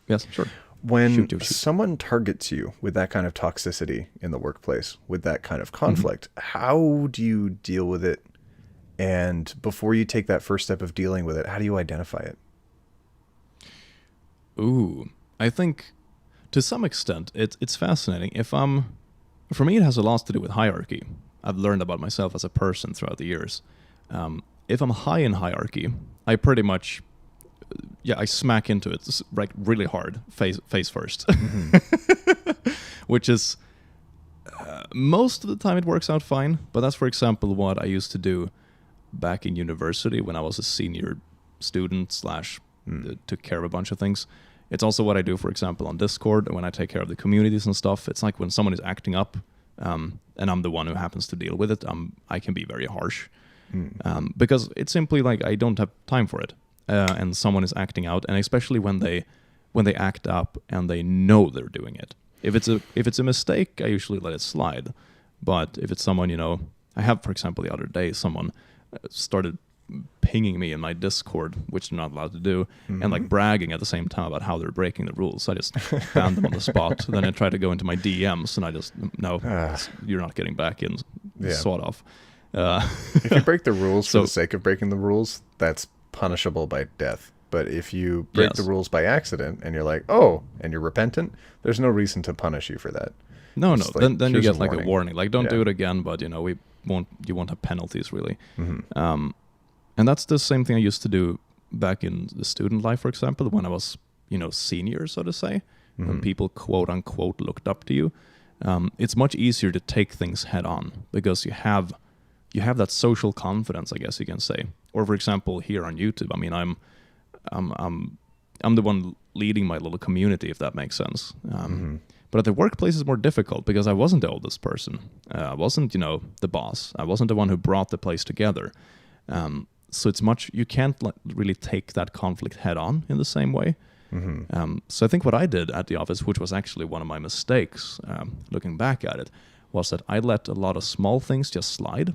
Yes, sure. When someone targets you with that kind of toxicity in the workplace, with that kind of conflict, how do you deal with it? And before you take that first step of dealing with it, how do you identify it? Ooh, I think to some extent it's fascinating. For me, it has a lot to do with hierarchy. I've learned about myself as a person throughout the years. If I'm high in hierarchy, I pretty much... I smack into it like really hard, face first, which is most of the time it works out fine. But that's, for example, what I used to do back in university when I was a senior student / took care of a bunch of things. It's also what I do, for example, on Discord when I take care of the communities and stuff. It's like when someone is acting up, and I'm the one who happens to deal with it. I can be very harsh because it's simply like I don't have time for it. And someone is acting out, and especially when they act up and they know they're doing it. If it's a mistake, I usually let it slide. But if it's someone, I have, for example, the other day, someone started pinging me in my Discord, which they're not allowed to do, and like bragging at the same time about how they're breaking the rules. So I just banned them on the spot. Then I tried to go into my DMs, and I just, no, you're not getting back in. Sort off. If you break the rules for the sake of breaking the rules, that's punishable by death. But if you break the rules by accident and you're like, oh, and you're repentant, there's no reason to punish you for that. No. Like, then you get like a warning. Like, don't do it again, but you won't have penalties really. Mm-hmm. And that's the same thing I used to do back in the student life, for example, when I was, senior, so to say, when people quote unquote looked up to you. It's much easier to take things head on because you have that social confidence, I guess you can say. Or for example, here on YouTube, I mean, I'm the one leading my little community, if that makes sense. But at the workplace it's more difficult because I wasn't the oldest person. I wasn't, the boss. I wasn't the one who brought the place together. So you can't really take that conflict head on in the same way. So I think what I did at the office, which was actually one of my mistakes, looking back at it, was that I let a lot of small things just slide.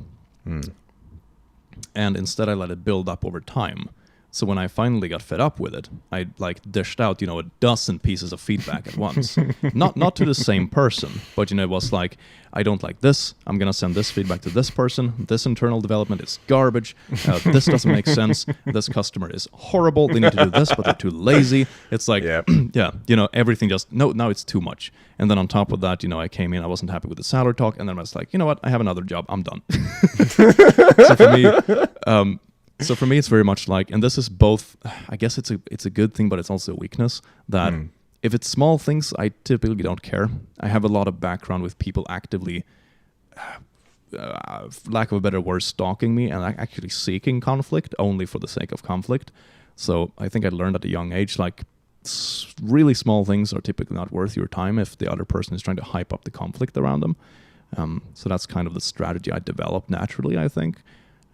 And instead I let it build up over time. So when I finally got fed up with it, I dished out, a dozen pieces of feedback at once. Not to the same person, but it was like, I don't like this. I'm going to send this feedback to this person. This internal development is garbage. This doesn't make sense. This customer is horrible. They need to do this, but they're too lazy. It's like, everything just, now it's too much. And then on top of that, I came in, I wasn't happy with the salary talk. And then I was like, you know what? I have another job. I'm done. So for me, it's very much like, and this is both, I guess it's a good thing, but it's also a weakness, that if it's small things, I typically don't care. I have a lot of background with people actively, lack of a better word, stalking me and actually seeking conflict only for the sake of conflict. So I think I learned at a young age, like really small things are typically not worth your time if the other person is trying to hype up the conflict around them. So that's kind of the strategy I developed naturally, I think.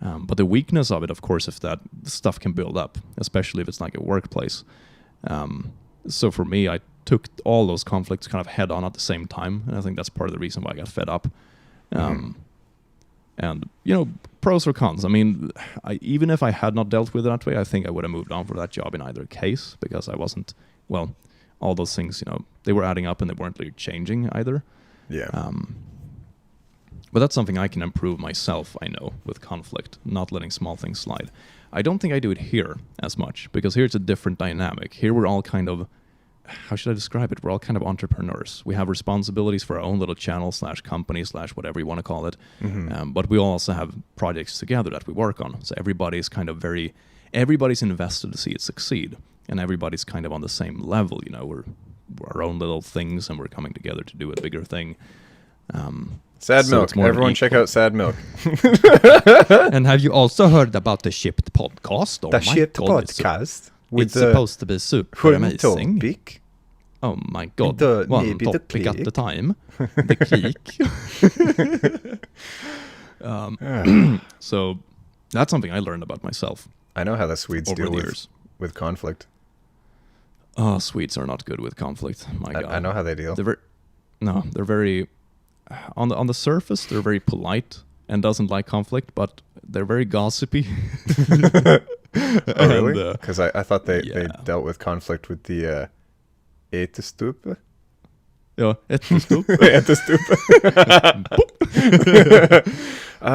But the weakness of it, of course, if that stuff can build up, especially if it's like a workplace. So for me, I took all those conflicts kind of head on at the same time. And I think that's part of the reason why I got fed up. And, pros or cons. I mean, even if I had not dealt with it that way, I think I would have moved on for that job in either case because I wasn't, all those things, they were adding up and they weren't really changing either. Yeah. But that's something I can improve myself, I know, with conflict, not letting small things slide. I don't think I do it here as much, because here it's a different dynamic. Here we're all kind of, how should I describe it? We're all kind of entrepreneurs. We have responsibilities for our own little channel / company / whatever you want to call it. But we also have projects together that we work on. So everybody's kind of everybody's invested to see it succeed. And everybody's kind of on the same level, we're our own little things and we're coming together to do a bigger thing. Sad Milk. Everyone check out Sad Milk. And have you also heard about the Shipped podcast? The Shipped podcast? It's supposed to be super amazing. Topic. Oh my god. One topic at a time. The click. So that's something I learned about myself. I know how the Swedes deal with conflict. Oh, Swedes are not good with conflict. My god. I know how they deal. They're very... On the surface, they're very polite and doesn't like conflict, but they're very gossipy. Oh, really? Because I thought they dealt with conflict with the ättestupa. Yeah, ättestupa.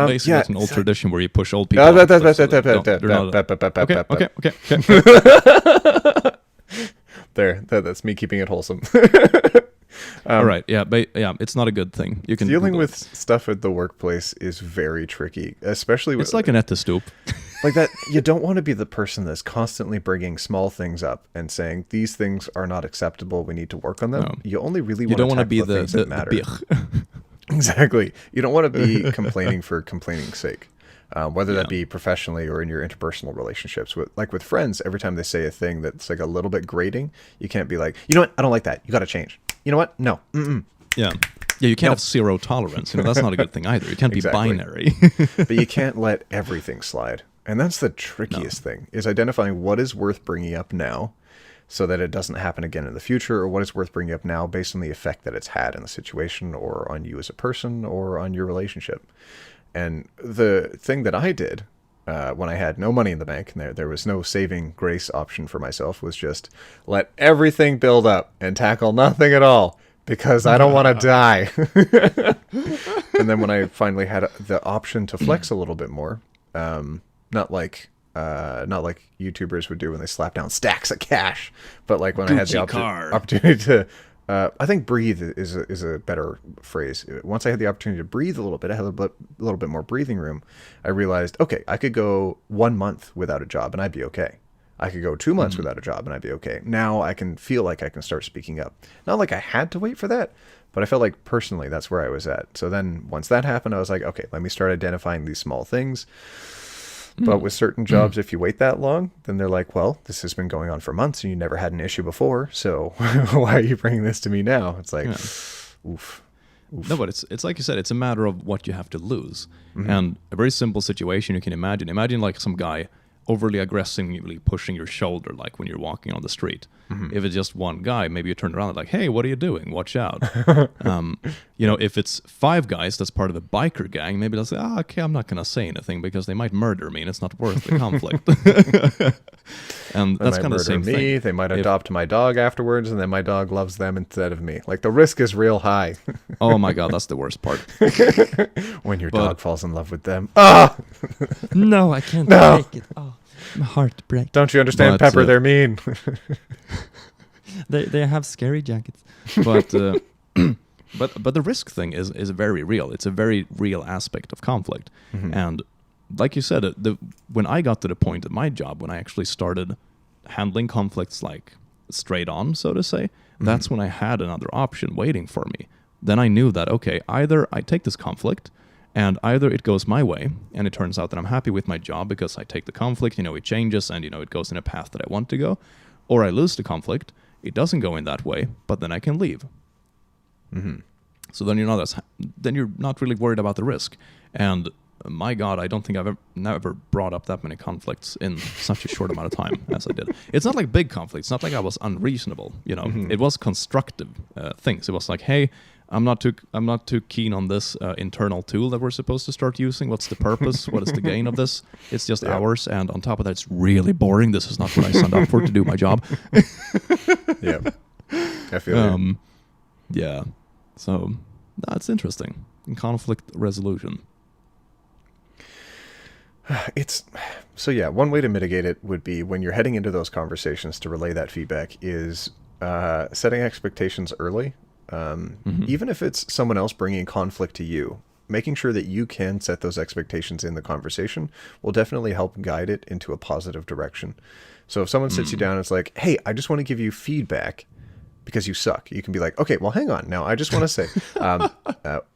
Basically, it's an old tradition where you push old people. Okay. There, that's me keeping it wholesome. All right, but it's not a good thing. You can dealing with stuff at the workplace is very tricky, especially with, it's like an ättestup. Like that, you don't want to be the person that's constantly bringing small things up and saying these things are not acceptable. We need to work on them. No. You only really want to be the things that matter. Exactly. You don't want to be complaining for complaining's sake. Whether that be professionally or in your interpersonal relationships. With friends, every time they say a thing that's like a little bit grating, you can't be like, you know what, I don't like that. You got to change. You know what? No. Yeah, you can't have zero tolerance. That's not a good thing either. You can't be binary. But you can't let everything slide. And that's the trickiest thing, is identifying what is worth bringing up now so that it doesn't happen again in the future, or what is worth bringing up now based on the effect that it's had in the situation or on you as a person or on your relationship. And the thing that I did when I had no money in the bank, and there was no saving grace option for myself, was just let everything build up and tackle nothing at all, because I don't want to die. And then when I finally had the option to flex a little bit more, not like not like YouTubers would do when they slap down stacks of cash, but like when I had the car. opportunity to, I think breathe is a better phrase. Once I had the opportunity to breathe a little bit, I had a little bit more breathing room. I realized, okay, I could go 1 month without a job and I'd be okay. I could go 2 months without a job and I'd be okay. Now I can feel like I can start speaking up. Not like I had to wait for that, but I felt like personally that's where I was at. So then once that happened, I was like, okay, let me start identifying these small things. But with certain jobs, if you wait that long, then they're like, well, this has been going on for months and you never had an issue before. So why are you bringing this to me now? It's like, oof. No, but it's like you said, it's a matter of what you have to lose. And a very simple situation you can imagine. Imagine like some guy overly aggressively pushing your shoulder, like when you're walking on the street. If it's just one guy, maybe you turn around and like, hey, what are you doing? Watch out. If it's 5 guys that's part of a biker gang, maybe they'll say, okay, I'm not going to say anything because they might murder me and it's not worth the conflict. And that's kind of the same thing. They might adopt my dog afterwards and then my dog loves them instead of me. Like the risk is real high. Oh my God, that's the worst part. When your dog falls in love with them. No, I can't take it. Oh, my heart breaks. Don't you understand, Pepper? They're mean. They have scary jackets. But the risk thing is very real. It's a very real aspect of conflict. And like you said, when I got to the point at my job, when I actually started handling conflicts like straight on, so to say, that's when I had another option waiting for me. Then I knew that, okay, either I take this conflict and either it goes my way and it turns out that I'm happy with my job because I take the conflict, it changes and, it goes in a path that I want to go, or I lose the conflict, it doesn't go in that way, but then I can leave. So then you're not really worried about the risk. And my God, I don't think I've never brought up that many conflicts in such a short amount of time as I did. It's not like big conflicts. It's not like I was unreasonable. It was constructive things. It was like, hey, I'm not too keen on this internal tool that we're supposed to start using. What's the purpose? What is the gain of this? It's just hours, and on top of that, it's really boring. This is not what I signed up for to do my job. Yeah, I feel you. Yeah. So that's interesting. Conflict resolution. One way to mitigate it would be when you're heading into those conversations to relay that feedback is setting expectations early. Even if it's someone else bringing conflict to you, making sure that you can set those expectations in the conversation will definitely help guide it into a positive direction. So if someone sits you down and it's like, hey, I just want to give you feedback because you suck. You can be like, okay, well, hang on. Now, I just want to say,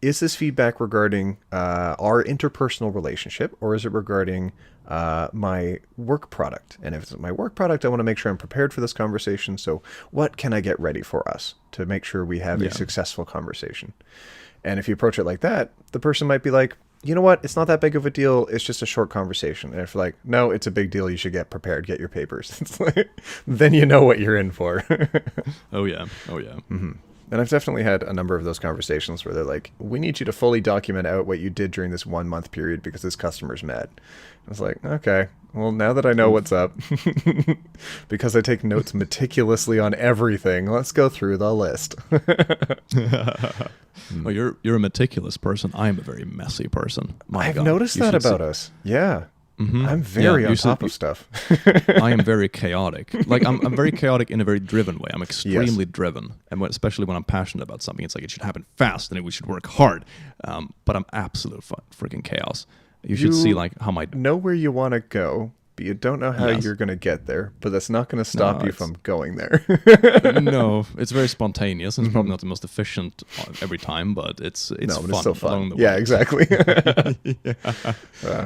is this feedback regarding our interpersonal relationship, or is it regarding my work product? And if it's my work product, I want to make sure I'm prepared for this conversation. So what can I get ready for us to make sure we have a successful conversation? And if you approach it like that, the person might be like, you know what? It's not that big of a deal. It's just a short conversation. And if you're like, no, it's a big deal. You should get prepared. Get your papers. It's like, then you know what you're in for. Oh, yeah. Mm-hmm. And I've definitely had a number of those conversations where they're like, we need you to fully document out what you did during this 1 month period because this customer's mad. I was like, okay, well, now that I know what's up, because I take notes meticulously on everything, let's go through the list. Well, you're a meticulous person. I am a very messy person. I've noticed that about us. Yeah. Mm-hmm. I'm very on top of stuff. I am very chaotic. Like I'm very chaotic in a very driven way. I'm extremely driven, and especially when I'm passionate about something, it's like it should happen fast and we should work hard. But I'm absolute freaking chaos. You should see like how my know where you want to go, but you don't know how you're going to get there. But that's not going to stop you from going there. No, it's very spontaneous, and it's probably not the most efficient every time, but it's fun. It's still fun. Along the way. Yeah, exactly.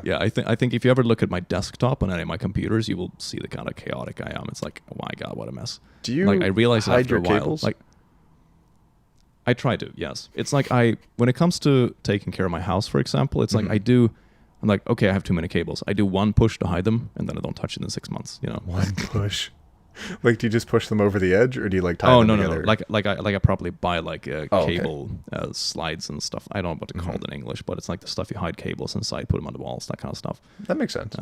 Yeah, I think if you ever look at my desktop on any of my computers, you will see the kind of chaotic I am. It's like, oh my God, what a mess. Do you I realize hide after your a while, cables? Like, I try to, yes. It's like when it comes to taking care of my house, for example, it's like I'm like, okay, I have too many cables. I do one push to hide them, and then I don't touch it in 6 months. One push. Like, do you just push them over the edge, or do you like tie them together? No. Like I probably buy like cable slides and stuff. I don't know what to call it in English, but it's like the stuff you hide cables inside, put them on the walls, that kind of stuff. That makes sense.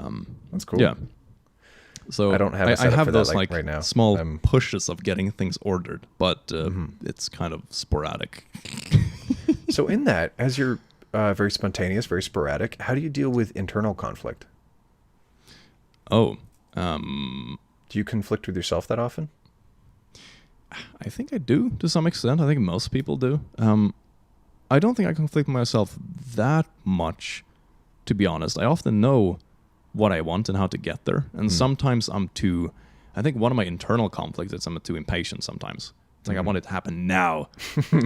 That's cool. Yeah. So I don't have a setup I have for those that, like right now. small pushes of getting things ordered, but it's kind of sporadic. So in that, as you're very spontaneous, very sporadic, how do you deal with internal conflict? Oh, Do you conflict with yourself that often? I think I do to some extent. I think most people do. I don't think I conflict with myself that much, to be honest. I often know what I want and how to get there. And sometimes I think one of my internal conflicts is I'm too impatient sometimes. It's like I want it to happen now.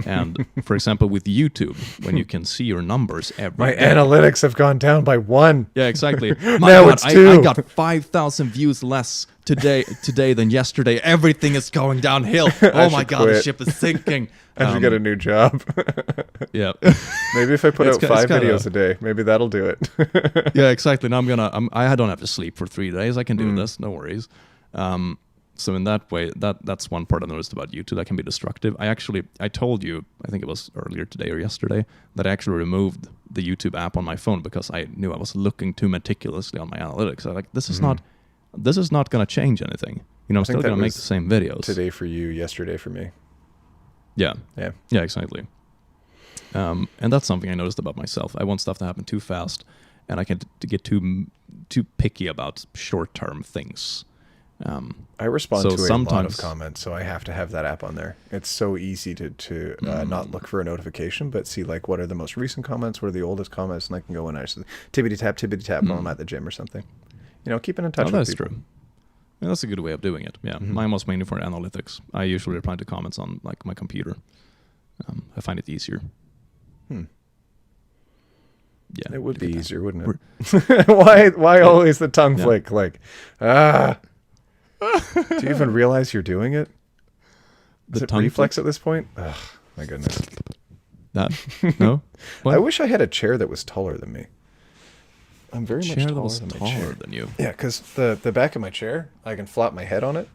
And for example, with YouTube, when you can see your numbers every day. Analytics have gone down by 1. Yeah, exactly. Now God, it's 2. I got 5,000 views less today than yesterday. Everything is going downhill. Oh my God, the ship is sinking. I should get a new job. Yeah. Maybe if I put out 5 videos a day, maybe that'll do it. Yeah, exactly. Now I don't have to sleep for 3 days. I can do this. No worries. So in that way, that's one part I noticed about YouTube that can be destructive. I told you, I think it was earlier today or yesterday, that I actually removed the YouTube app on my phone because I knew I was looking too meticulously on my analytics. I was like, this is not going to change anything. You know, I'm still going to make the same videos. Today for you, yesterday for me. Yeah. Yeah. Yeah, exactly. And that's something I noticed about myself. I want stuff to happen too fast, and I can get too picky about short-term things. I respond to a lot of comments, so I have to have that app on there. It's so easy to not look for a notification, but see like what are the most recent comments, what are the oldest comments, and I can go in and actually tippity tap while I'm at the gym or something. You know, keeping in touch with people. That's true. Yeah, that's a good way of doing it. Yeah, mine was mainly for analytics. I usually reply to comments on like my computer. I find it easier. Yeah, it would be easier, wouldn't it? Why always the tongue flick? Like, do you even realize you're doing it? Is it reflex at this point? Ugh, my goodness. That? No? I wish I had a chair that was taller than me. I'm very much taller than you. Yeah, because the back of my chair, I can flop my head on it,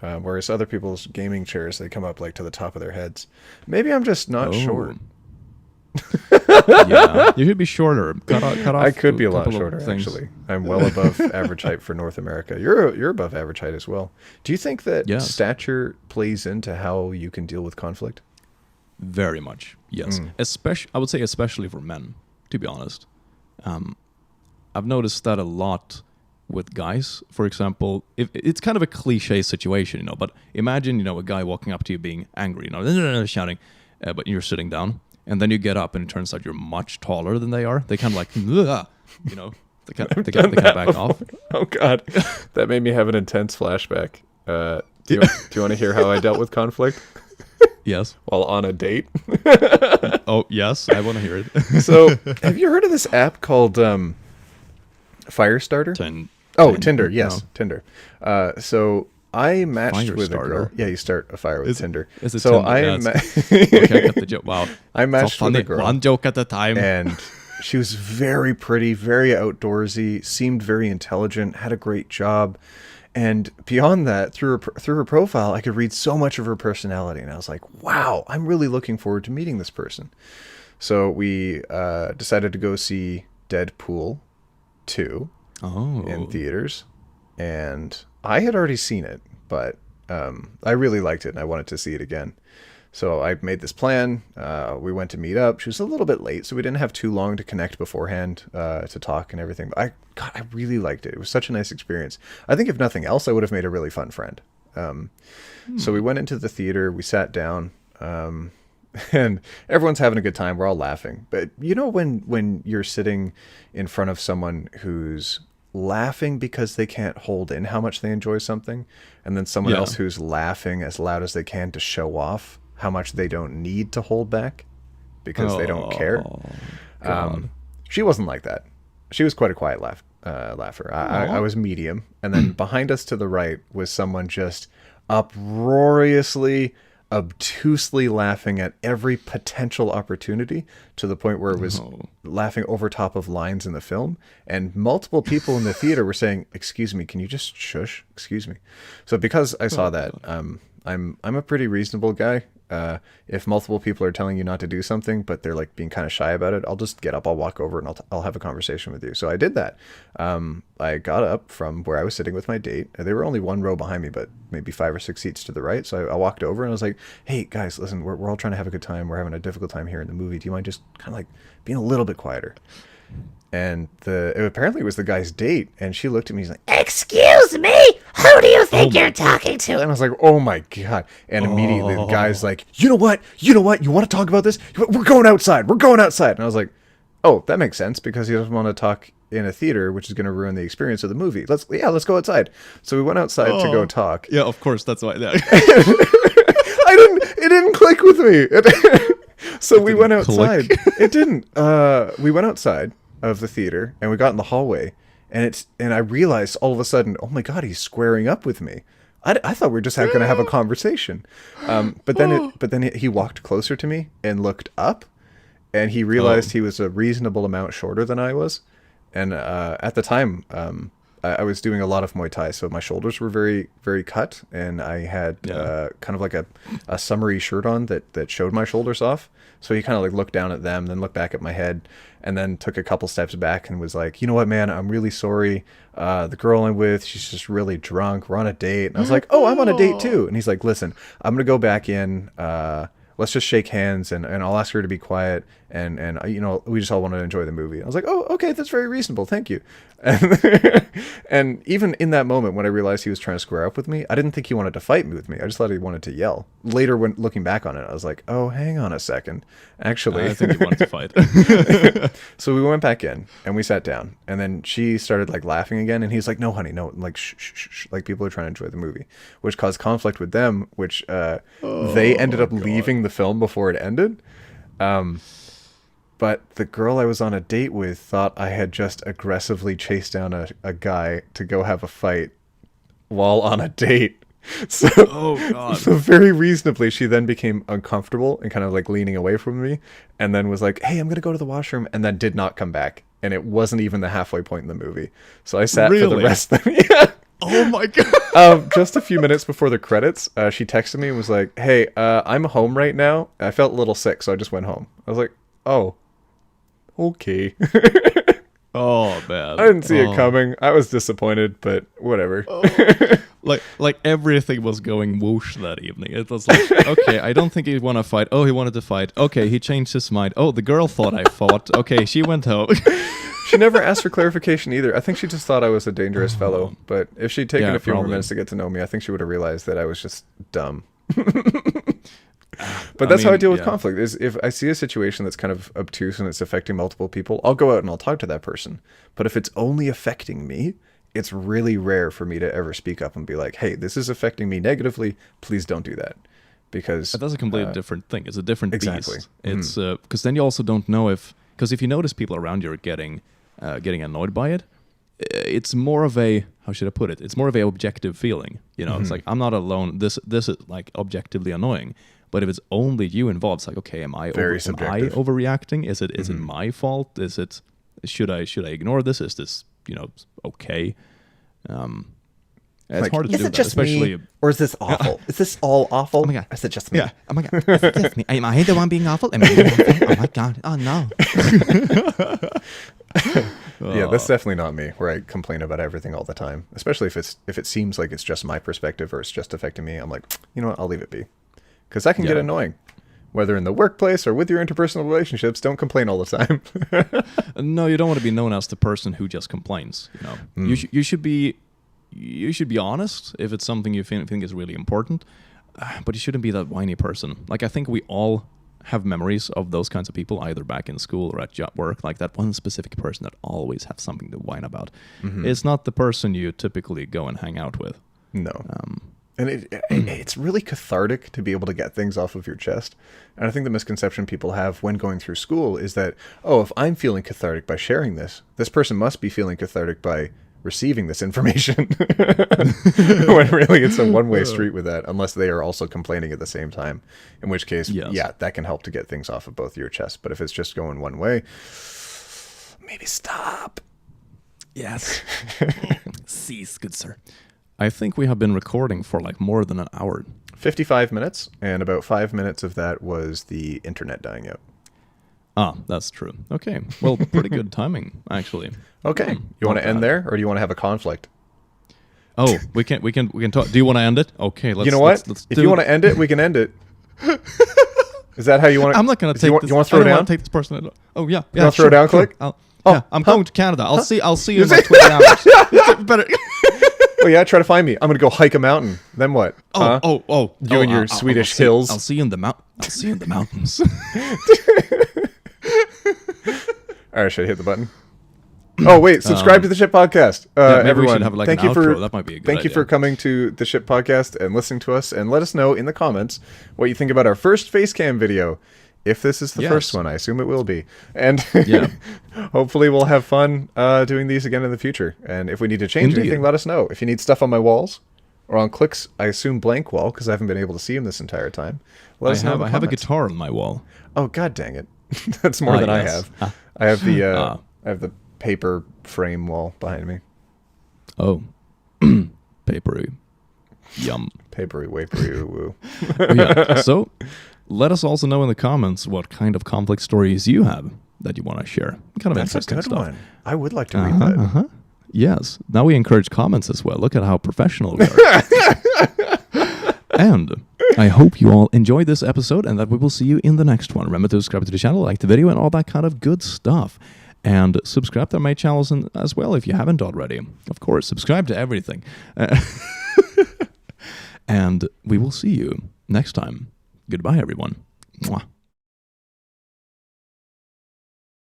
whereas other people's gaming chairs, they come up like to the top of their heads. Maybe I'm just not short. Yeah, you should be shorter. Cut off I could be a lot shorter, actually. I'm well above average height for North America. You're above average height as well. Do you think that stature plays into how you can deal with conflict? Very much, yes. I would say especially for men, to be honest. I've noticed that a lot with guys. For example, if it's kind of a cliche situation, you know, but imagine, you know, a guy walking up to you being angry, you know, shouting, but you're sitting down. And then you get up, and it turns out you're much taller than they are. They kind of like, you know, they kind of back off. Oh God, that made me have an intense flashback. Do you want to hear how I dealt with conflict? Yes. While on a date. Oh yes, I want to hear it. So, have you heard of this app called Firestarter? Tinder. Yes, no. Tinder. So I matched with a girl. Yeah, you start a fire with Tinder. Is it so Tinder? Okay, I got the joke. Wow. I matched with a girl. One joke at a time. And she was very pretty, very outdoorsy, seemed very intelligent, had a great job. And beyond that, through her profile, I could read so much of her personality. And I was like, wow, I'm really looking forward to meeting this person. So we decided to go see Deadpool 2 in theaters. And I had already seen it, but I really liked it and I wanted to see it again. So I made this plan. We went to meet up. She was a little bit late, so we didn't have too long to connect beforehand to talk and everything. But I really liked it. It was such a nice experience. I think if nothing else, I would have made a really fun friend. So we went into the theater. We sat down, and everyone's having a good time. We're all laughing. But you know when you're sitting in front of someone who's laughing because they can't hold in how much they enjoy something, and then someone else who's laughing as loud as they can to show off how much they don't need to hold back because they don't care. She wasn't like that. She was quite a quiet laugher. I was medium, and then behind us to the right was someone just uproariously, obtusely laughing at every potential opportunity, to the point where it was laughing over top of lines in the film, and multiple people in the theater were saying, "Excuse me, can you just shush? Excuse me." So because I saw that, I'm a pretty reasonable guy. If multiple people are telling you not to do something, but they're like being kind of shy about it, I'll just get up, I'll walk over, and I'll have a conversation with you. So I did that. I got up from where I was sitting with my date. They were only one row behind me, but maybe 5 or 6 seats to the right. So I walked over and I was like, "Hey guys, listen, we're all trying to have a good time. We're having a difficult time here in the movie. Do you mind just kind of like being a little bit quieter?" And it apparently was the guy's date, and she looked at me, he's like, "Excuse me, who do you think you're talking to?" And I was like, "Oh my God." And immediately the guy's like, you know what, you want to talk about this? We're going outside. And I was like, oh, that makes sense, because he doesn't want to talk in a theater, which is going to ruin the experience of the movie. Let's go outside. So we went outside to go talk. Yeah, of course, that's why. Yeah. It didn't click with me. So we went outside. It didn't. We went outside of the theater, and we got in the hallway, and I realized all of a sudden, oh my God, he's squaring up with me. I thought we were just going to have a conversation, but then he walked closer to me and looked up, and he realized he was a reasonable amount shorter than I was, and at the time, I was doing a lot of Muay Thai, so my shoulders were very, very cut, and I had kind of like a summery shirt on that showed my shoulders off. So he kind of like looked down at them, then looked back at my head, and then took a couple steps back and was like, "You know what, man? I'm really sorry. The girl I'm with, she's just really drunk. We're on a date." And I was like, "Oh, I'm on a date too." And he's like, "Listen, I'm gonna go back in. Let's just shake hands, and I'll ask her to be quiet, and we just all want to enjoy the movie." I was like, "Oh, okay, that's very reasonable, thank you." And even in that moment, when I realized he was trying to square up with me, I didn't think he wanted to fight me with me. I just thought he wanted to yell. Later, when looking back on it, I was like, "Oh, hang on a second. Actually, I think he wanted to fight." So we went back in and we sat down, and then she started like laughing again, and he's like, "No, honey, no, like shh, shh, shh," like people are trying to enjoy the movie, which caused conflict with them, which they ended up leaving the film before it ended. But the girl I was on a date with thought I had just aggressively chased down a guy to go have a fight while on a date. So, so very reasonably, she then became uncomfortable and kind of like leaning away from me, and then was like, "Hey, I'm going to go to the washroom," and then did not come back. And it wasn't even the halfway point in the movie. So I sat for the rest of the yeah. Oh my God. Just a few minutes before the credits, she texted me and was like, "Hey, I'm home right now. I felt a little sick, so I just went home." I was like, "Oh, okay." Oh man, I didn't see it coming. I was disappointed, but whatever. Like everything was going whoosh that evening. It was like, okay, I don't think he'd want to fight. Oh, he wanted to fight. Okay, he changed his mind. Oh, the girl thought I fought. Okay, she went home. She never asked for clarification either. I think she just thought I was a dangerous fellow. But if she'd taken a few more minutes to get to know me, I think she would have realized that I was just dumb. But that's how I deal with conflict. Is if I see a situation that's kind of obtuse and it's affecting multiple people, I'll go out and I'll talk to that person. But if it's only affecting me, it's really rare for me to ever speak up and be like, "Hey, this is affecting me negatively. Please don't do that." Because that's a completely different thing. It's a different beast. Mm-hmm. It's because then you also don't know because if you notice people around you are getting annoyed by it, it's more of a, how should I put it? It's more of a objective feeling. It's like, I'm not alone. This is like objectively annoying. But if it's only you involved, it's like, okay, am I overreacting? Is it my fault? Should I ignore this? Is this okay? It's hard to do that, especially. Or is this awful? Is this all awful? Oh my God. Is it just me? Yeah. Oh my God. Is it just me? Am I the one being awful? Am I the one being, oh my God. Oh no. Yeah, that's definitely not me, where I complain about everything all the time. Especially if it seems like it's just my perspective or it's just affecting me. I'm like, you know what? I'll leave it be. Because that can get annoying. Whether in the workplace or with your interpersonal relationships, don't complain all the time. No, you don't want to be known as the person who just complains. You should be honest if it's something you think is really important, but you shouldn't be that whiny person. Like, I think we all have memories of those kinds of people, either back in school or at job work, like that one specific person that always has something to whine about. Mm-hmm. It's not the person you typically go and hang out with. No. And it's really cathartic to be able to get things off of your chest. And I think the misconception people have when going through school is that, oh, if I'm feeling cathartic by sharing this person must be feeling cathartic by receiving this information. When really it's a one-way street with that, unless they are also complaining at the same time. In which case, that can help to get things off of both your chests. But if it's just going one way, maybe stop. Yes. Cease, good sir. I think we have been recording for like more than an hour. 55 minutes, and about 5 minutes of that was the internet dying out. Ah, that's true. Okay. Well, pretty good timing, actually. Okay. You want to end there, or do you want to have a conflict? Oh, we can talk. Do you want to end it? Okay, let's. You know what? If you want to end it, we can end it. Is that how you want to? I'm not going to take this. You want to throw down? Take this person. Oh yeah. You want to throw down? Click. I'll Yeah, I'm going to Canada. I'll see you in like 20 hours. Better. Oh yeah, try to find me. I'm gonna go hike a mountain. Then what? You and your Swedish hills. I'll see you in the mountains. All right, should I hit the button? Oh wait, subscribe to the Ship Podcast. Maybe everyone, we should have like thank an you outro. for That might be a good thank you idea. for coming to the Ship Podcast and listening to us, and let us know in the comments what you think about our first face cam video. If this is the first one, I assume it will be. And hopefully we'll have fun doing these again in the future. And if we need to change anything, let us know. If you need stuff on my walls or on Click's, I assume blank wall, because I haven't been able to see him this entire time. Let us know in the I have a comments. guitar on my wall. Oh god dang it. That's more than yes. I have. I have the paper frame wall behind me. Oh. Papery. Yum. Papery wapery woo. Yeah. So let us also know in the comments what kind of conflict stories you have that you want to share. Kind of That's a interesting good stuff. one. I would like to read that. Yes. Now we encourage comments as well. Look at how professional we are. And I hope you all enjoyed this episode and that we will see you in the next one. Remember to subscribe to the channel, like the video, and all that kind of good stuff. And subscribe to my channels as well if you haven't already. Of course, subscribe to everything. And we will see you next time. Goodbye, everyone. Mwah.